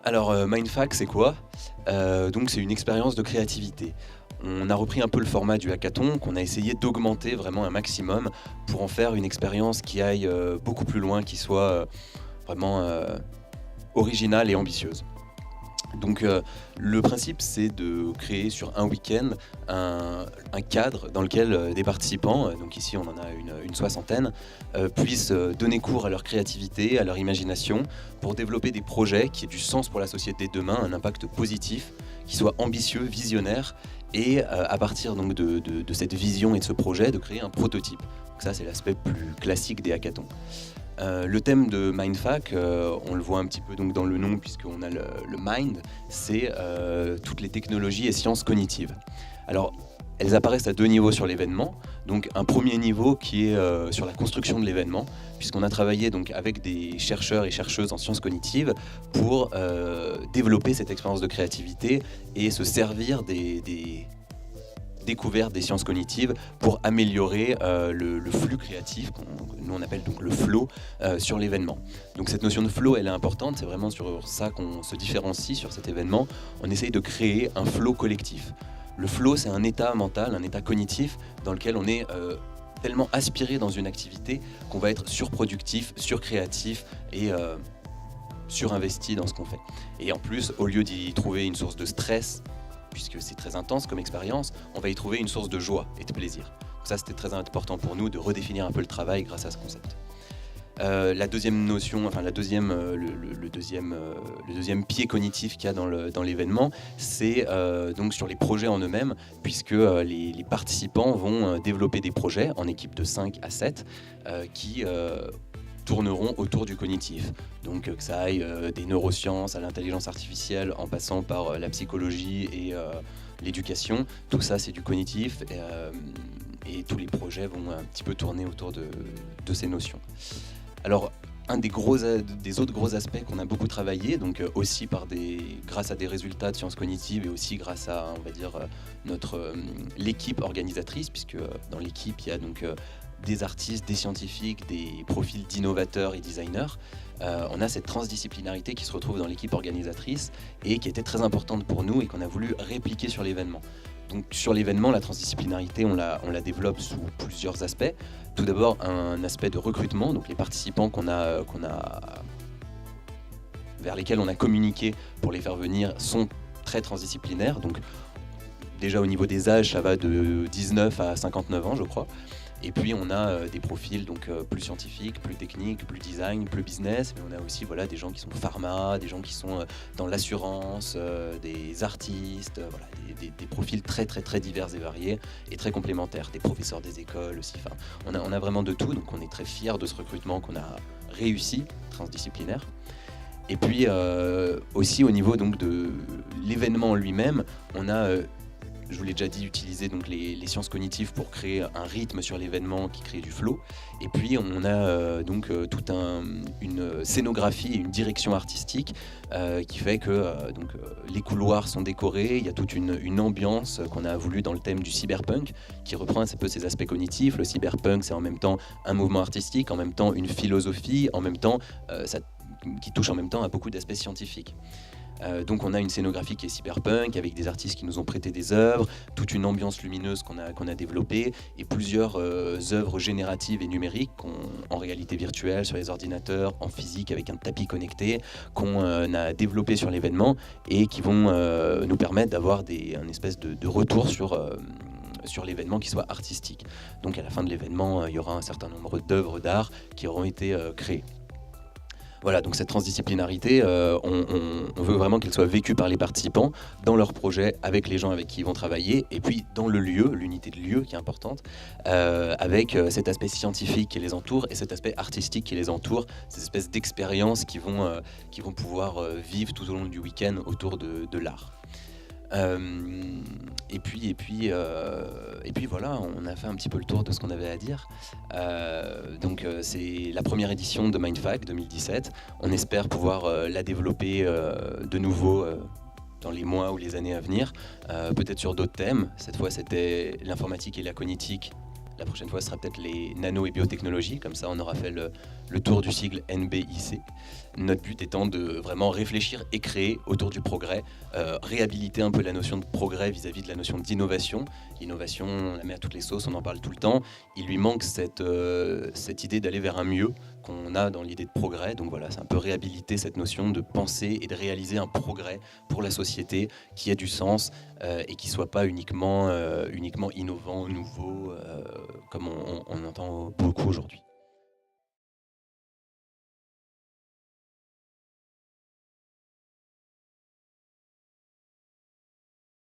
Alors, Mindfac, c'est quoi? Donc c'est une expérience de créativité. On a repris un peu le format du hackathon, qu'on a essayé d'augmenter vraiment un maximum pour en faire une expérience qui aille beaucoup plus loin, qui soit vraiment originale et ambitieuse. Donc le principe, c'est de créer sur un week-end un cadre dans lequel des participants, donc ici on en a une soixantaine, puissent donner cours à leur créativité, à leur imagination, pour développer des projets qui aient du sens pour la société de demain, un impact positif, qui soit ambitieux, visionnaire, et à partir donc de cette vision et de ce projet, de créer un prototype. Donc ça, c'est l'aspect plus classique des hackathons. Le thème de Mindfac, on le voit un petit peu donc dans le nom puisqu'on a le mind, c'est toutes les technologies et sciences cognitives. Alors, elles apparaissent à deux niveaux sur l'événement. Donc un premier niveau qui est sur la construction de l'événement, puisqu'on a travaillé donc avec des chercheurs et chercheuses en sciences cognitives pour développer cette expérience de créativité et se servir des découverte des sciences cognitives pour améliorer le flux créatif, nous on appelle donc le flow, sur l'événement. Donc cette notion de flow, elle est importante, c'est vraiment sur ça qu'on se différencie sur cet événement. On essaye de créer un flow collectif. Le flow, c'est un état mental, un état cognitif dans lequel on est tellement aspiré dans une activité qu'on va être surproductif, surcréatif et surinvesti dans ce qu'on fait. Et en plus, au lieu d'y trouver une source de stress, puisque c'est très intense comme expérience, on va y trouver une source de joie et de plaisir. Donc ça, c'était très important pour nous de redéfinir un peu le travail grâce à ce concept. La deuxième notion, enfin le deuxième pied cognitif qu'il y a dans l'événement, c'est donc sur les projets en eux-mêmes, puisque les participants vont développer des projets en équipe de 5 à 7 qui tourneront autour du cognitif. Donc que ça aille des neurosciences à l'intelligence artificielle en passant par la psychologie et l'éducation, tout ça c'est du cognitif et tous les projets vont un petit peu tourner autour de ces notions. Alors un des autres gros aspects qu'on a beaucoup travaillé, donc aussi grâce à des résultats de sciences cognitives et aussi grâce à, on va dire, l'équipe organisatrice, puisque dans l'équipe il y a donc des artistes, des scientifiques, des profils d'innovateurs et designers. On a cette transdisciplinarité qui se retrouve dans l'équipe organisatrice et qui était très importante pour nous et qu'on a voulu répliquer sur l'événement. Donc sur l'événement, la transdisciplinarité, on la développe sous plusieurs aspects. Tout d'abord, un aspect de recrutement, donc les participants vers lesquels on a communiqué pour les faire venir sont très transdisciplinaires. Donc déjà au niveau des âges, ça va de 19 à 59 ans, je crois. Et puis on a des profils donc plus scientifiques, plus techniques, plus design, plus business, mais on a aussi des gens qui sont pharma, des gens qui sont dans l'assurance, des artistes, des profils très très très divers et variés et très complémentaires, des professeurs des écoles aussi. Enfin, on a vraiment de tout, donc on est très fiers de ce recrutement qu'on a réussi, transdisciplinaire. Et puis aussi au niveau donc de l'événement lui-même, on a je vous l'ai déjà dit, utiliser donc les sciences cognitives pour créer un rythme sur l'événement qui crée du flow. Et puis on a toute une scénographie et une direction artistique qui fait que les couloirs sont décorés, il y a toute une ambiance qu'on a voulu dans le thème du cyberpunk qui reprend un peu ses aspects cognitifs. Le cyberpunk, c'est en même temps un mouvement artistique, en même temps une philosophie, en même temps qui touche en même temps à beaucoup d'aspects scientifiques. Donc on a une scénographie qui est cyberpunk avec des artistes qui nous ont prêté des œuvres, toute une ambiance lumineuse qu'on a développée et plusieurs œuvres génératives et numériques en réalité virtuelle sur les ordinateurs, en physique avec un tapis connecté qu'on a développé sur l'événement et qui vont nous permettre d'avoir un espèce de retour sur l'événement qui soit artistique. Donc à la fin de l'événement, il y aura un certain nombre d'œuvres d'art qui auront été créées. Voilà, donc cette transdisciplinarité, on veut vraiment qu'elle soit vécue par les participants dans leurs projets, avec les gens avec qui ils vont travailler, et puis dans le lieu, l'unité de lieu qui est importante, avec cet aspect scientifique qui les entoure et cet aspect artistique qui les entoure, ces espèces d'expériences qui vont pouvoir vivre tout au long du week-end autour de l'art. Et puis voilà, on a fait un petit peu le tour de ce qu'on avait à dire. Donc c'est la première édition de Mindfac 2017. On espère pouvoir la développer de nouveau dans les mois ou les années à venir, peut-être sur d'autres thèmes. Cette fois, c'était l'informatique et la cognitique La prochaine fois, ce sera peut-être les nano et biotechnologies. Comme ça, on aura fait le tour du sigle NBIC. Notre but étant de vraiment réfléchir et créer autour du progrès, réhabiliter un peu la notion de progrès vis-à-vis de la notion d'innovation. L'innovation, on la met à toutes les sauces, on en parle tout le temps. Il lui manque cette idée d'aller vers un mieux qu'on a dans l'idée de progrès. Donc voilà, c'est un peu réhabiliter cette notion de penser et de réaliser un progrès pour la société qui ait du sens et qui ne soit pas uniquement innovant, nouveau, comme on entend beaucoup aujourd'hui.